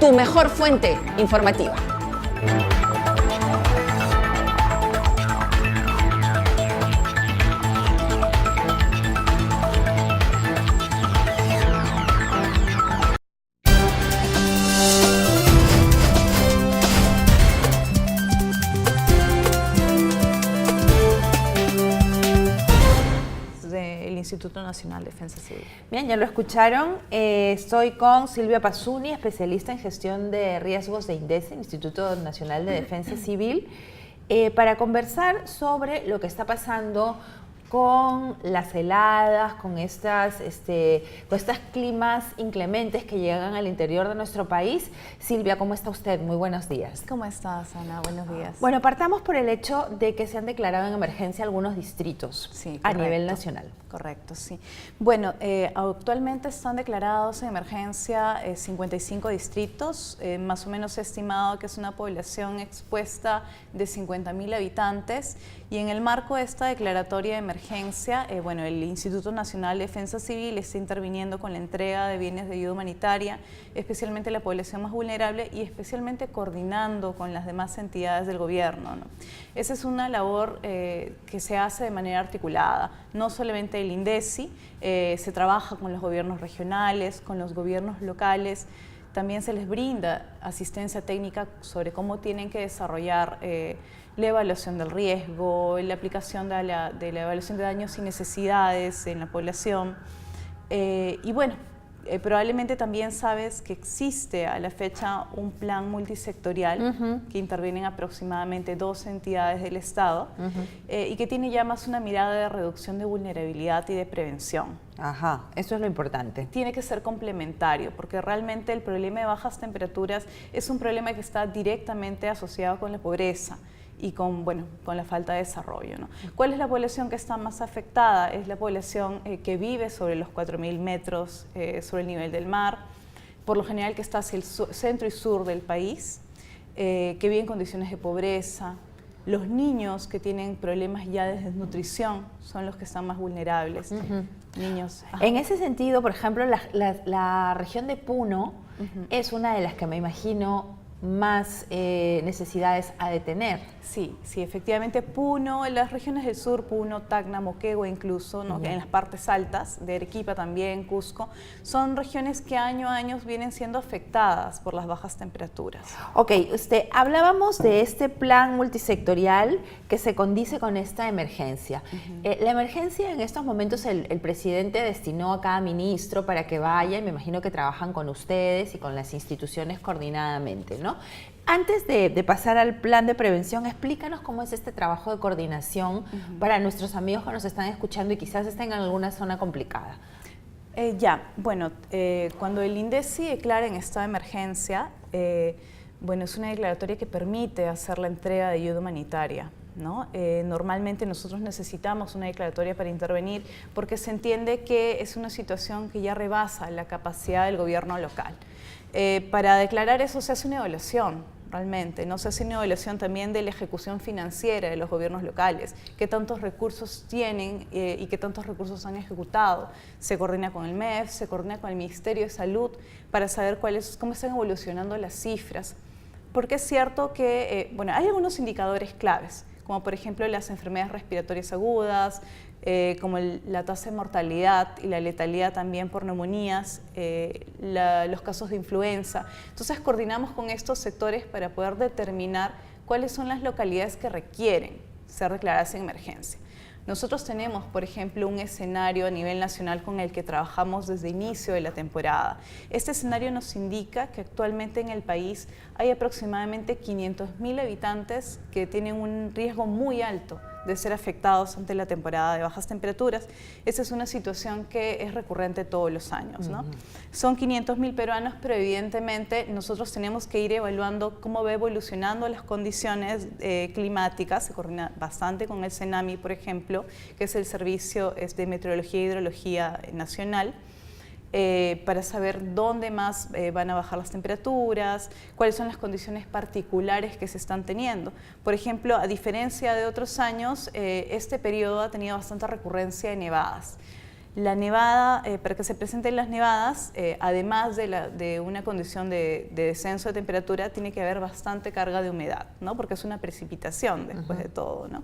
tu mejor fuente informativa. Instituto Nacional de Defensa Civil. Bien, ya lo escucharon. Estoy con Silvia Pasuni, especialista en gestión de riesgos de INDECI, Instituto Nacional de Defensa Civil, para conversar sobre lo que está pasando con las heladas, con estos climas inclementes que llegan al interior de nuestro país. Silvia, ¿cómo está usted? Muy buenos días. ¿Cómo estás, Ana? Buenos días. Bueno, partamos por el hecho de que se han declarado en emergencia algunos distritos a nivel nacional. Correcto, sí. Bueno, actualmente están declarados en emergencia 55 distritos, más o menos estimado que es una población expuesta de 50.000 habitantes, y en el marco de esta declaratoria de emergencia, bueno, el Instituto Nacional de Defensa Civil está interviniendo con la entrega de bienes de ayuda humanitaria, especialmente a la población más vulnerable y especialmente coordinando con las demás entidades del gobierno, ¿no? Esa es una labor que se hace de manera articulada, no solamente el INDECI, se trabaja con los gobiernos regionales, con los gobiernos locales, también se les brinda asistencia técnica sobre cómo tienen que desarrollar la evaluación del riesgo, la aplicación de la evaluación de daños y necesidades en la población. Y bueno, probablemente también sabes que existe a la fecha un plan multisectorial que intervienen aproximadamente 12 entidades del Estado y que tiene ya más una mirada de reducción de vulnerabilidad y de prevención. Ajá, eso es lo importante. Tiene que ser complementario, porque realmente el problema de bajas temperaturas es un problema que está directamente asociado con la pobreza y con la falta de desarrollo, ¿no? ¿Cuál es la población que está más afectada? Es la población que vive sobre los 4.000 metros sobre el nivel del mar, por lo general que está hacia el centro y sur del país, que vive en condiciones de pobreza. Los niños que tienen problemas ya de desnutrición son los que están más vulnerables. Niños. En ese sentido, por ejemplo, la región de Puno es una de las que me imagino más necesidades ha de tener. Sí, efectivamente Puno, las regiones del sur, Puno, Tacna, Moquegua incluso, ¿no? En las partes altas, de Arequipa también, Cusco, son regiones que año a año vienen siendo afectadas por las bajas temperaturas. Ok, hablábamos de este plan multisectorial que se condice con esta emergencia. La emergencia en estos momentos el presidente destinó a cada ministro para que vaya, y me imagino que trabajan con ustedes y con las instituciones coordinadamente, ¿no? Antes de pasar al plan de prevención, explícanos cómo es este trabajo de coordinación para nuestros amigos que nos están escuchando y quizás estén en alguna zona complicada. Cuando el INDECI declara en estado de emergencia, es una declaratoria que permite hacer la entrega de ayuda humanitaria, ¿no? Normalmente nosotros necesitamos una declaratoria para intervenir porque se entiende que es una situación que ya rebasa la capacidad del gobierno local. Para declarar eso se hace una evaluación, realmente, ¿no? Se hace una evaluación también de la ejecución financiera de los gobiernos locales, qué tantos recursos tienen y qué tantos recursos han ejecutado. Se coordina con el MEF, se coordina con el Ministerio de Salud para saber cómo están evolucionando las cifras. Porque es cierto que hay algunos indicadores claves, como por ejemplo las enfermedades respiratorias agudas, como la tasa de mortalidad y la letalidad también por neumonías, los casos de influenza. Entonces coordinamos con estos sectores para poder determinar cuáles son las localidades que requieren ser declaradas en emergencia. Nosotros tenemos, por ejemplo, un escenario a nivel nacional con el que trabajamos desde inicio de la temporada. Este escenario nos indica que actualmente en el país hay aproximadamente 500.000 habitantes que tienen un riesgo muy alto de ser afectados ante la temporada de bajas temperaturas. Esa es una situación que es recurrente todos los años, ¿no? Son 500.000 peruanos, pero evidentemente nosotros tenemos que ir evaluando cómo va evolucionando las condiciones climáticas. Se coordina bastante con el CENAMI, por ejemplo, que es el Servicio de Meteorología e Hidrología Nacional, para saber dónde más van a bajar las temperaturas, cuáles son las condiciones particulares que se están teniendo. Por ejemplo, a diferencia de otros años, este periodo ha tenido bastante recurrencia de nevadas. La nevada, para que se presenten las nevadas, además de una condición de descenso de temperatura, tiene que haber bastante carga de humedad, ¿no? Porque es una precipitación después de todo, ¿no?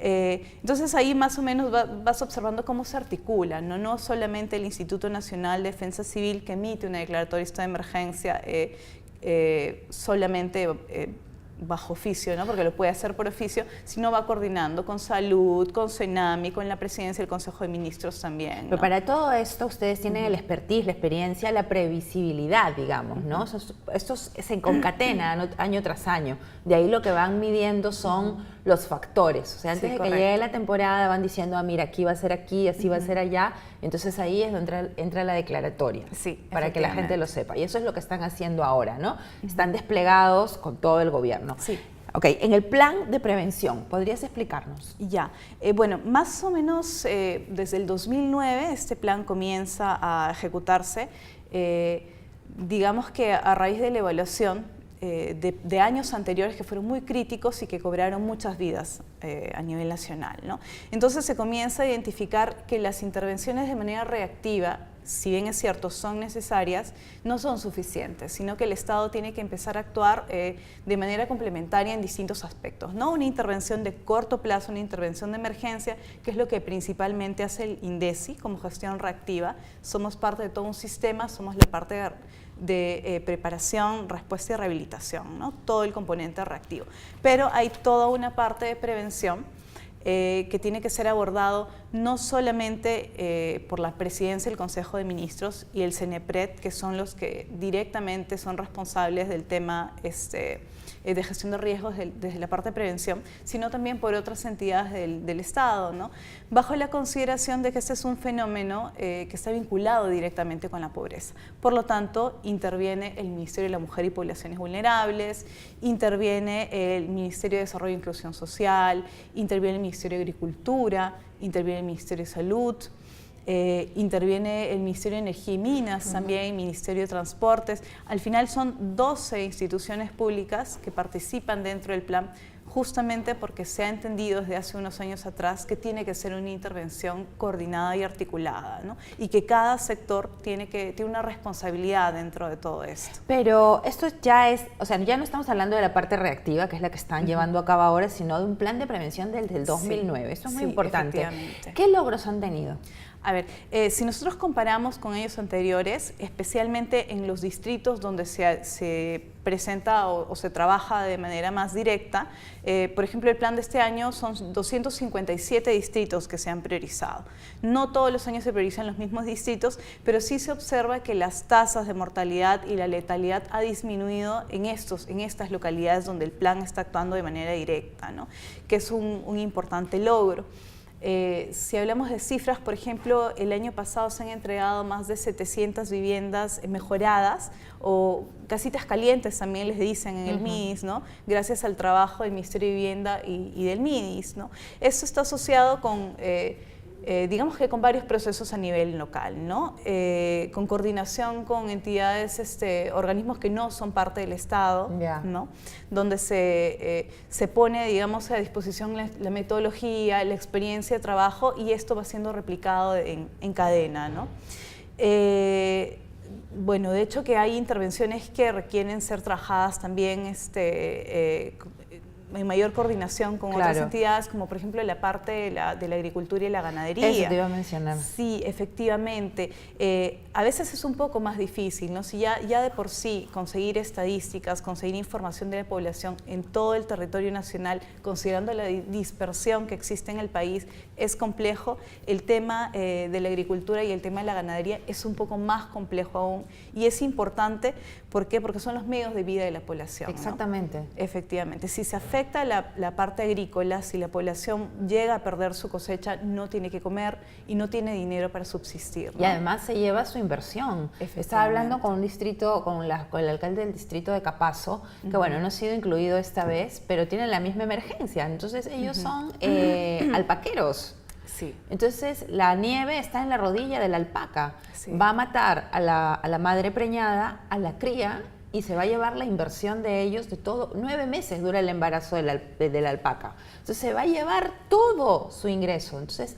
Entonces ahí más o menos vas observando cómo se articula, ¿no? No solamente el Instituto Nacional de Defensa Civil, que emite una declaratoria de estado de emergencia solamente bajo oficio, ¿no? Porque lo puede hacer por oficio, sino va coordinando con Salud, con CENAMI, con la Presidencia del Consejo de Ministros también, ¿no? Pero para todo esto ustedes tienen el expertise, la experiencia, la previsibilidad, digamos, ¿no? Esto se concatena año tras año. De ahí lo que van midiendo son los factores. O sea, antes de que llegue la temporada van diciendo, ah, mira, aquí va a ser aquí, así va a ser allá. Entonces ahí es donde entra la declaratoria, para que la gente lo sepa. Y eso es lo que están haciendo ahora, ¿no? Están desplegados con todo el gobierno. Sí. Ok, en el plan de prevención, ¿podrías explicarnos? Ya, bueno, más o menos desde el 2009 este plan comienza a ejecutarse, digamos que a raíz de la evaluación de años anteriores que fueron muy críticos y que cobraron muchas vidas a nivel nacional, ¿no? Entonces se comienza a identificar que las intervenciones de manera reactiva, si bien es cierto, son necesarias, no son suficientes, sino que el Estado tiene que empezar a actuar de manera complementaria en distintos aspectos. No una intervención de corto plazo, una intervención de emergencia, que es lo que principalmente hace el INDECI como gestión reactiva. Somos parte de todo un sistema, somos la parte de preparación, respuesta y rehabilitación, ¿no? Todo el componente reactivo. Pero hay toda una parte de prevención que tiene que ser abordado no solamente por la Presidencia, el Consejo de Ministros y el CENEPRED, que son los que directamente son responsables del tema de gestión de riesgos desde la parte de prevención, sino también por otras entidades del Estado, ¿no? Bajo la consideración de que este es un fenómeno que está vinculado directamente con la pobreza. Por lo tanto, interviene el Ministerio de la Mujer y Poblaciones Vulnerables, interviene el Ministerio de Desarrollo e Inclusión Social, interviene el Ministerio de Agricultura, interviene el Ministerio de Salud, interviene el Ministerio de Energía y Minas, también el Ministerio de Transportes. Al final son 12 instituciones públicas que participan dentro del plan, justamente porque se ha entendido desde hace unos años atrás que tiene que ser una intervención coordinada y articulada, ¿no? Y que cada sector tiene una responsabilidad dentro de todo esto. Pero esto ya es, o sea, ya no estamos hablando de la parte reactiva, que es la que están llevando a cabo ahora, sino de un plan de prevención desde el 2009. Esto es muy importante. ¿Qué logros han tenido? A ver, si nosotros comparamos con años anteriores, especialmente en los distritos donde se presenta o se trabaja de manera más directa, por ejemplo, el plan de este año son 257 distritos que se han priorizado. No todos los años se priorizan los mismos distritos, pero sí se observa que las tasas de mortalidad y la letalidad ha disminuido en estas localidades donde el plan está actuando de manera directa, ¿no? Que es un importante logro. Si hablamos de cifras, por ejemplo, el año pasado se han entregado más de 700 viviendas mejoradas o casitas calientes también les dicen en el MIDIS, ¿no? Gracias al trabajo del Ministerio de Vivienda y del MIDIS, ¿no? Esto está asociado con digamos que con varios procesos a nivel local, ¿no? Con coordinación con entidades, organismos que no son parte del Estado, ¿no? Donde se pone, digamos, a disposición la metodología, la experiencia de trabajo y esto va siendo replicado en cadena, ¿no? Bueno, de hecho que hay intervenciones que requieren ser trabajadas también en mayor coordinación con otras entidades, como por ejemplo la parte de la agricultura y la ganadería. Eso te iba a mencionar. Sí, efectivamente. A veces es un poco más difícil, ¿no? Si ya de por sí conseguir estadísticas, conseguir información de la población en todo el territorio nacional, considerando la dispersión que existe en el país, es complejo. El tema de la agricultura y el tema de la ganadería es un poco más complejo aún. Y es importante, ¿por qué? Porque son los medios de vida de la población, exactamente, ¿no? Efectivamente. Si se afecta la parte agrícola, si la población llega a perder su cosecha, no tiene que comer y no tiene dinero para subsistir, ¿no? Y además se lleva su inversión. Estaba hablando con con el alcalde del distrito de Capazo, que bueno, no ha sido incluido esta vez, pero tienen la misma emergencia. Entonces ellos son alpaqueros. Sí. Entonces la nieve está en la rodilla de la alpaca. Sí. Va a matar a la madre preñada, a la cría, y se va a llevar la inversión de ellos de todo. 9 meses dura el embarazo de la alpaca. Entonces se va a llevar todo su ingreso. Entonces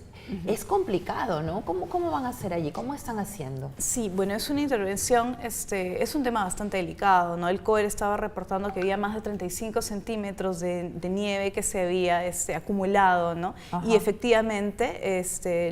Es complicado, ¿no? ¿Cómo van a hacer allí? ¿Cómo están haciendo? Sí, bueno, es una intervención, es un tema bastante delicado, ¿no? El COER estaba reportando que había más de 35 centímetros de nieve que se había acumulado, ¿no? Ajá. Y efectivamente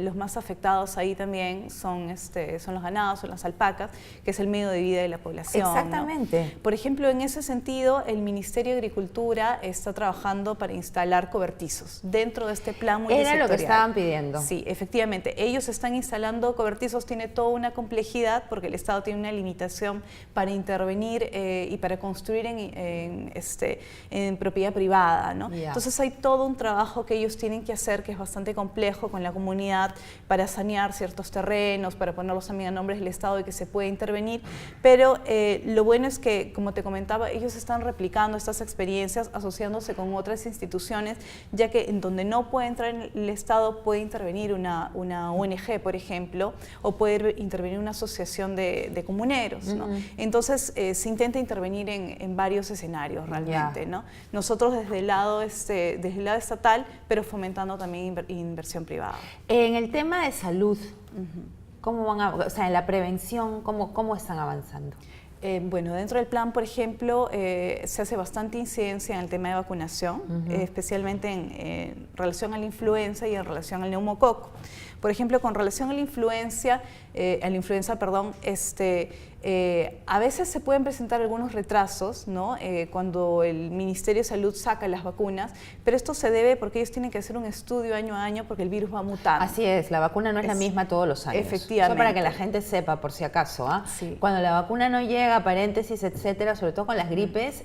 los más afectados ahí también son los ganados, son las alpacas, que es el medio de vida de la población. Exactamente. ¿No? Por ejemplo, en ese sentido, el Ministerio de Agricultura está trabajando para instalar cobertizos dentro de este plan multisectorial. Era lo que estaban pidiendo. Sí, efectivamente. Ellos están instalando cobertizos, tiene toda una complejidad porque el Estado tiene una limitación para intervenir y para construir en propiedad privada, ¿no? Yeah. Entonces hay todo un trabajo que ellos tienen que hacer que es bastante complejo con la comunidad para sanear ciertos terrenos, para ponerlos también a nombres del Estado y que se pueda intervenir. Pero lo bueno es que, como te comentaba, ellos están replicando estas experiencias, asociándose con otras instituciones, ya que en donde no puede entrar el Estado puede intervenir una ONG, por ejemplo, o puede intervenir una asociación de comuneros, ¿no? Entonces se intenta intervenir en varios escenarios realmente, ¿no? Nosotros desde el lado estatal, pero fomentando también inversión privada. En el tema de salud, ¿cómo van o sea, en la prevención, cómo están avanzando? Bueno, dentro del plan, por ejemplo, se hace bastante incidencia en el tema de vacunación, especialmente en relación a la influenza y en relación al neumococo. Por ejemplo, con relación a la influenza, a veces se pueden presentar algunos retrasos, ¿no? Cuando el Ministerio de Salud saca las vacunas, pero esto se debe porque ellos tienen que hacer un estudio año a año porque el virus va mutando. Así es, la vacuna no es la misma todos los años. Efectivamente. Eso para que la gente sepa, por si acaso, ¿ah? Sí. Cuando la vacuna no llega, paréntesis, etcétera, sobre todo con las gripes,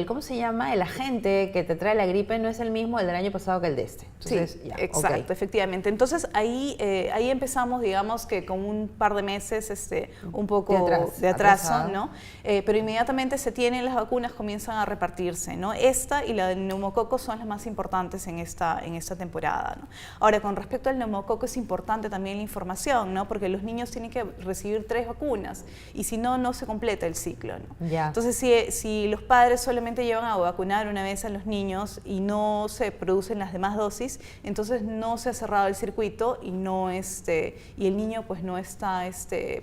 ¿cómo se llama? El agente que te trae la gripe no es el mismo el del año pasado que el de este. Entonces, sí, ya, exacto, okay. Efectivamente. Entonces ahí empezamos, digamos que con un par de meses un poco de atraso, ¿no? Pero inmediatamente se tienen las vacunas, comienzan a repartirse, ¿no? Esta y la del neumococo son las más importantes en esta temporada, ¿no? Ahora, con respecto al neumococo es importante también la información, ¿no? Porque los niños tienen que recibir 3 vacunas y si no, no se completa el ciclo, ¿no? Ya. Entonces, si los padres solamente llevan a vacunar una vez a los niños y no se producen las demás dosis, entonces no se ha cerrado el circuito y y el niño pues no está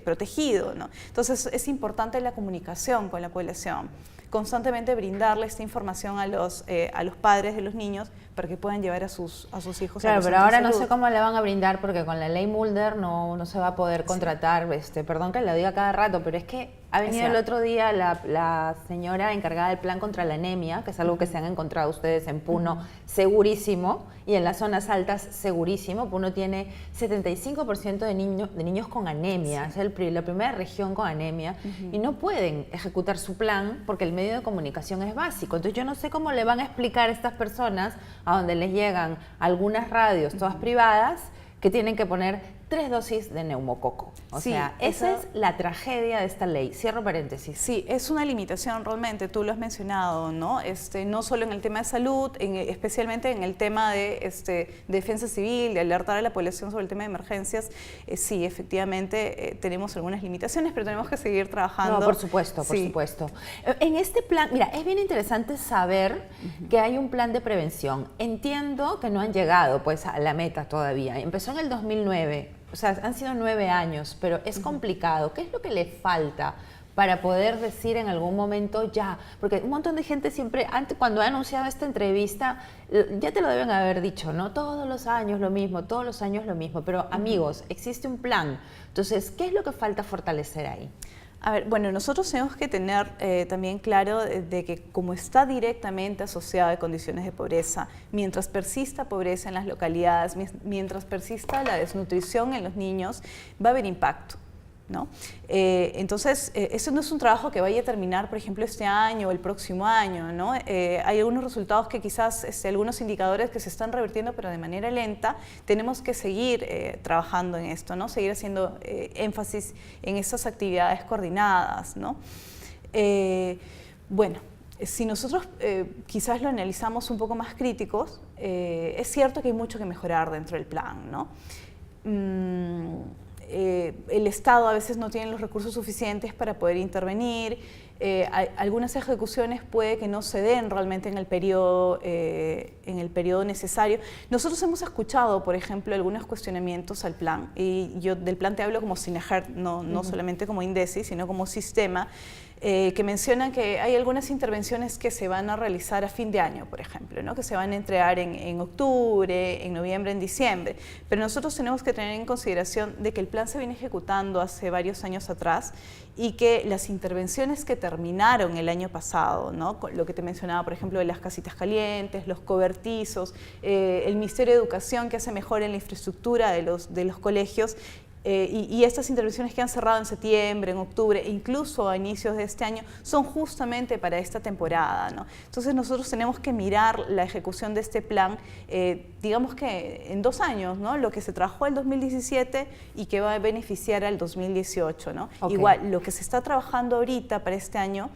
protegido, ¿no? Entonces es importante la comunicación con la población, constantemente brindarle esta información a los padres de los niños para que puedan llevar a sus hijos a claro, los pero centros ahora de no salud. sé cómo le van a brindar porque con la ley Mulder no se va a poder contratar, perdón que lo diga cada rato, pero es que ha venido el otro día la señora encargada del plan contra la anemia, que es algo que se han encontrado ustedes en Puno, segurísimo, y en las zonas altas segurísimo. Puno tiene 75% de niños con anemia, es la primera región con anemia, y no pueden ejecutar su plan porque el medio de comunicación es básico. Entonces yo no sé cómo le van a explicar a estas personas a donde les llegan algunas radios, todas privadas, que tienen que poner 3 dosis de neumococo. O sea, esa es la tragedia de esta ley. Cierro paréntesis. Sí, es una limitación realmente, tú lo has mencionado, ¿no? No solo en el tema de salud, especialmente en el tema de defensa civil, de alertar a la población sobre el tema de emergencias. Sí, efectivamente tenemos algunas limitaciones, pero tenemos que seguir trabajando. No, por supuesto, por supuesto. En este plan, mira, es bien interesante saber que hay un plan de prevención. Entiendo que no han llegado pues a la meta todavía. Empezó en el 2009. O sea, han sido 9 años, pero es complicado. ¿Qué es lo que le falta para poder decir en algún momento ya? Porque un montón de gente siempre, antes, cuando ha anunciado esta entrevista, ya te lo deben haber dicho, ¿no? Todos los años lo mismo, todos los años lo mismo. Pero amigos, existe un plan. Entonces, ¿qué es lo que falta fortalecer ahí? A ver, bueno, nosotros tenemos que tener también claro de que como está directamente asociado a condiciones de pobreza, mientras persista pobreza en las localidades, mientras persista la desnutrición en los niños, va a haber impacto, ¿no? Entonces, eso no es un trabajo que vaya a terminar, por ejemplo, este año o el próximo año, ¿no? Hay algunos resultados que quizás, algunos indicadores que se están revirtiendo, pero de manera lenta. Tenemos que seguir trabajando en esto, ¿no? Seguir haciendo énfasis en estas actividades coordinadas, ¿no? Bueno, si nosotros quizás lo analizamos un poco más críticos, es cierto que hay mucho que mejorar dentro del plan, ¿no? El Estado a veces no tiene los recursos suficientes para poder intervenir, Algunas ejecuciones puede que no se den realmente en el periodo necesario. Nosotros hemos escuchado, por ejemplo, algunos cuestionamientos al plan, y yo del plan te hablo como SINAJER, no solamente como INDECI, sino como sistema, que mencionan que hay algunas intervenciones que se van a realizar a fin de año, por ejemplo, ¿no? Que se van a entregar en octubre, en noviembre, en diciembre, pero nosotros tenemos que tener en consideración de que el plan se viene ejecutando hace varios años atrás y que las intervenciones que terminaron el año pasado, ¿no? Lo que te mencionaba, por ejemplo, de las casitas calientes, los cobertizos, el Ministerio de Educación que hace mejor en la infraestructura de los colegios, y estas intervenciones que han cerrado en septiembre, en octubre, e incluso a inicios de este año, son justamente para esta temporada, ¿no? Entonces nosotros tenemos que mirar la ejecución de este plan, digamos que en 2 años, ¿no? Lo que se trabajó el 2017 y que va a beneficiar al 2018, ¿no? Okay. Igual, lo que se está trabajando ahorita para este año,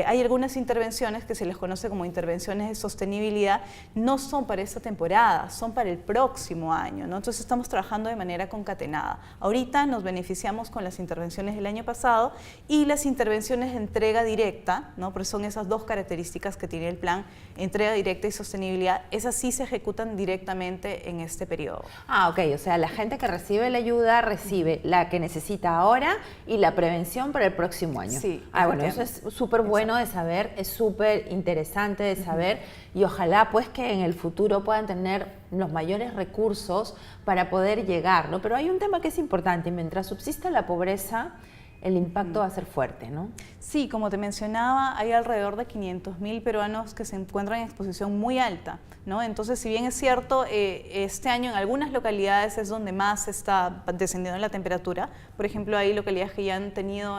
hay algunas intervenciones que se les conoce como intervenciones de sostenibilidad, no son para esta temporada, son para el próximo año, ¿no? Entonces estamos trabajando de manera concatenada. Ahorita nos beneficiamos con las intervenciones del año pasado y las intervenciones de entrega directa, ¿no? Porque son esas 2 características que tiene el plan, entrega directa y sostenibilidad, esas sí se ejecutan directamente en este periodo. Ah, ok, o sea, la gente que recibe la ayuda recibe la que necesita ahora y la prevención para el próximo año. Sí. Ah, bueno, eso es súper bueno de saber, es súper interesante de saber y ojalá pues que en el futuro puedan tener los mayores recursos para poder llegar, ¿no? Pero hay un tema que es importante, mientras subsista la pobreza, el impacto va a ser fuerte, ¿no? Sí, como te mencionaba, hay alrededor de 500.000 peruanos que se encuentran en exposición muy alta, ¿no? Entonces, si bien es cierto, este año en algunas localidades es donde más está descendiendo la temperatura. Por ejemplo, hay localidades que ya han tenido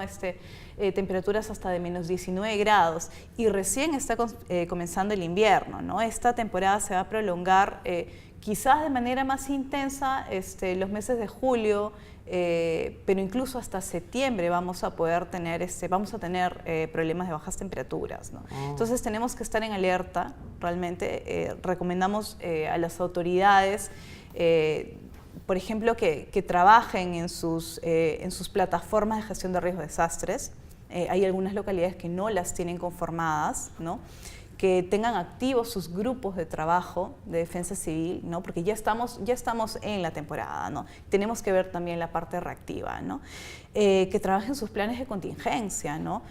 temperaturas hasta de menos 19 grados y recién está comenzando el invierno, ¿no? Esta temporada se va a prolongar quizás de manera más intensa los meses de julio, pero incluso hasta septiembre vamos a tener problemas de bajas temperaturas, ¿no? Entonces tenemos que estar en alerta, realmente recomendamos a las autoridades, por ejemplo, que trabajen en sus plataformas de gestión de riesgos de desastres. Hay algunas localidades que no las tienen conformadas, ¿no? Que tengan activos sus grupos de trabajo de defensa civil, ¿no? Porque ya estamos en la temporada, ¿no? Tenemos que ver también la parte reactiva, ¿no? Que trabajen sus planes de contingencia, ¿no?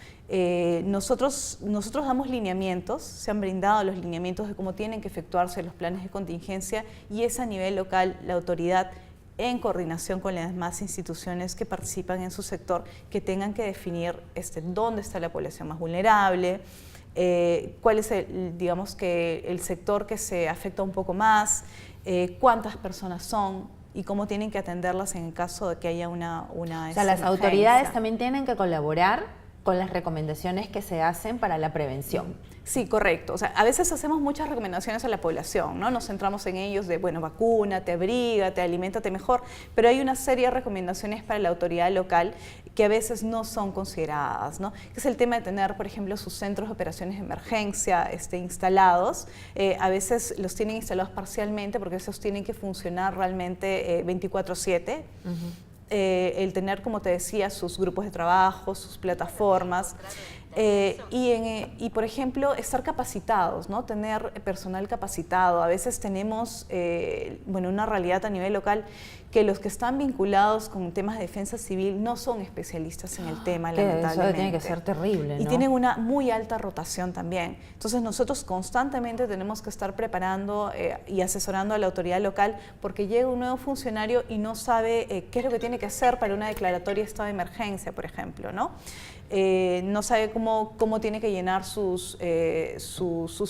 Nosotros damos lineamientos, se han brindado los lineamientos de cómo tienen que efectuarse los planes de contingencia y es a nivel local la autoridad en coordinación con las demás instituciones que participan en su sector, que tengan que definir dónde está la población más vulnerable, cuál es el sector que se afecta un poco más, cuántas personas son y cómo tienen que atenderlas en el caso de que haya una O sea, las emergencia. Autoridades también tienen que colaborar con las recomendaciones que se hacen para la prevención. Sí, correcto. O sea, a veces hacemos muchas recomendaciones a la población, ¿no? Nos centramos en ellos de, bueno, vacúnate, abrígate, aliméntate mejor, pero hay una serie de recomendaciones para la autoridad local que a veces no son consideradas, ¿no? Que es el tema de tener, por ejemplo, sus centros de operaciones de emergencia instalados. A veces los tienen instalados parcialmente porque esos tienen que funcionar realmente 24/7. El tener, como te decía, sus grupos de trabajo, sus plataformas y, por ejemplo, estar capacitados, ¿no? Tener personal capacitado. A veces tenemos una realidad a nivel local que los que están vinculados con temas de defensa civil no son especialistas en el tema, lamentablemente. Eso tiene que ser terrible, ¿no? Y tienen una muy alta rotación también. Entonces nosotros constantemente tenemos que estar preparando y asesorando a la autoridad local porque llega un nuevo funcionario y no sabe qué es lo que tiene que hacer para una declaratoria de estado de emergencia, por ejemplo, ¿no? No sabe cómo tiene que llenar sus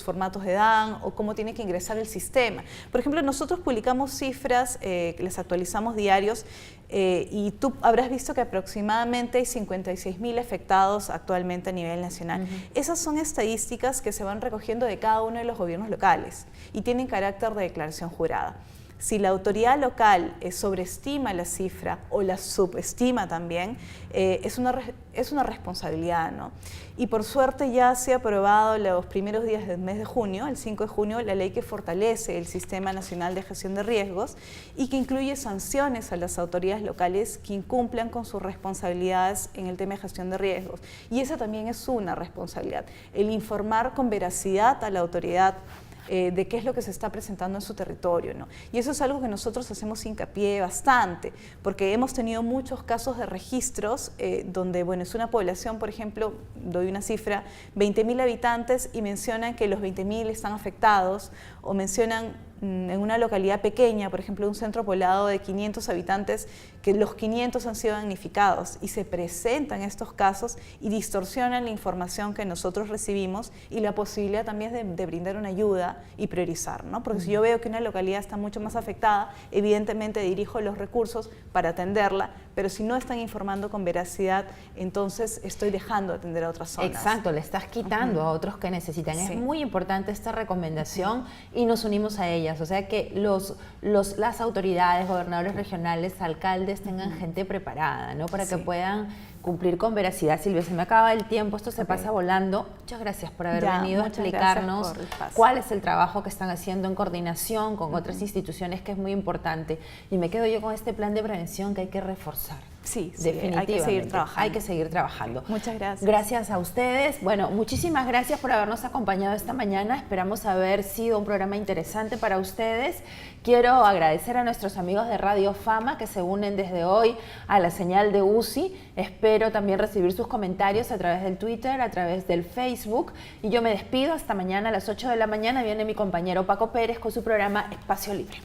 formatos de DAN o cómo tiene que ingresar el sistema. Por ejemplo, nosotros publicamos cifras que las actualizamos diarios y tú habrás visto que aproximadamente hay 56.000 afectados actualmente a nivel nacional. Esas son estadísticas que se van recogiendo de cada uno de los gobiernos locales y tienen carácter de declaración jurada. Si la autoridad local sobreestima la cifra o la subestima también, es una responsabilidad, ¿no? Y por suerte ya se ha aprobado los primeros días del mes de junio, el 5 de junio, la ley que fortalece el Sistema Nacional de Gestión de Riesgos y que incluye sanciones a las autoridades locales que incumplan con sus responsabilidades en el tema de gestión de riesgos. Y esa también es una responsabilidad, el informar con veracidad a la autoridad de qué es lo que se está presentando en su territorio, ¿no? Y eso es algo que nosotros hacemos hincapié bastante, porque hemos tenido muchos casos de registros donde, bueno, es una población, por ejemplo, doy una cifra, 20.000 habitantes y mencionan que los 20.000 están afectados, o mencionan en una localidad pequeña, por ejemplo, un centro poblado de 500 habitantes, que los 500 han sido damnificados, y se presentan estos casos y distorsionan la información que nosotros recibimos y la posibilidad también de brindar una ayuda y priorizar, ¿no? Porque si yo veo que una localidad está mucho más afectada, evidentemente dirijo los recursos para atenderla, pero si no están informando con veracidad, entonces estoy dejando de atender a otras zonas. Exacto, le estás quitando a otros que necesitan. Sí. Es muy importante esta recomendación y nos unimos a ellas. O sea, que las autoridades, gobernadores regionales, alcaldes tengan gente preparada, ¿no? Para que puedan cumplir con veracidad. Silvia, se me acaba el tiempo, esto se pasa volando. Muchas gracias por haber venido a explicarnos cuál es el trabajo que están haciendo en coordinación con otras instituciones, que es muy importante. Y me quedo yo con este plan de prevención que hay que reforzar. Sí, definitivamente. hay que seguir trabajando. Hay que seguir trabajando. Muchas gracias. Gracias a ustedes. Bueno, muchísimas gracias por habernos acompañado esta mañana. Esperamos haber sido un programa interesante para ustedes. Quiero agradecer a nuestros amigos de Radio Fama que se unen desde hoy a la señal de UCI. Espero también recibir sus comentarios a través del Twitter, a través del Facebook. Y yo me despido. Hasta mañana a las 8 de la mañana. Viene mi compañero Paco Pérez con su programa Espacio Libre.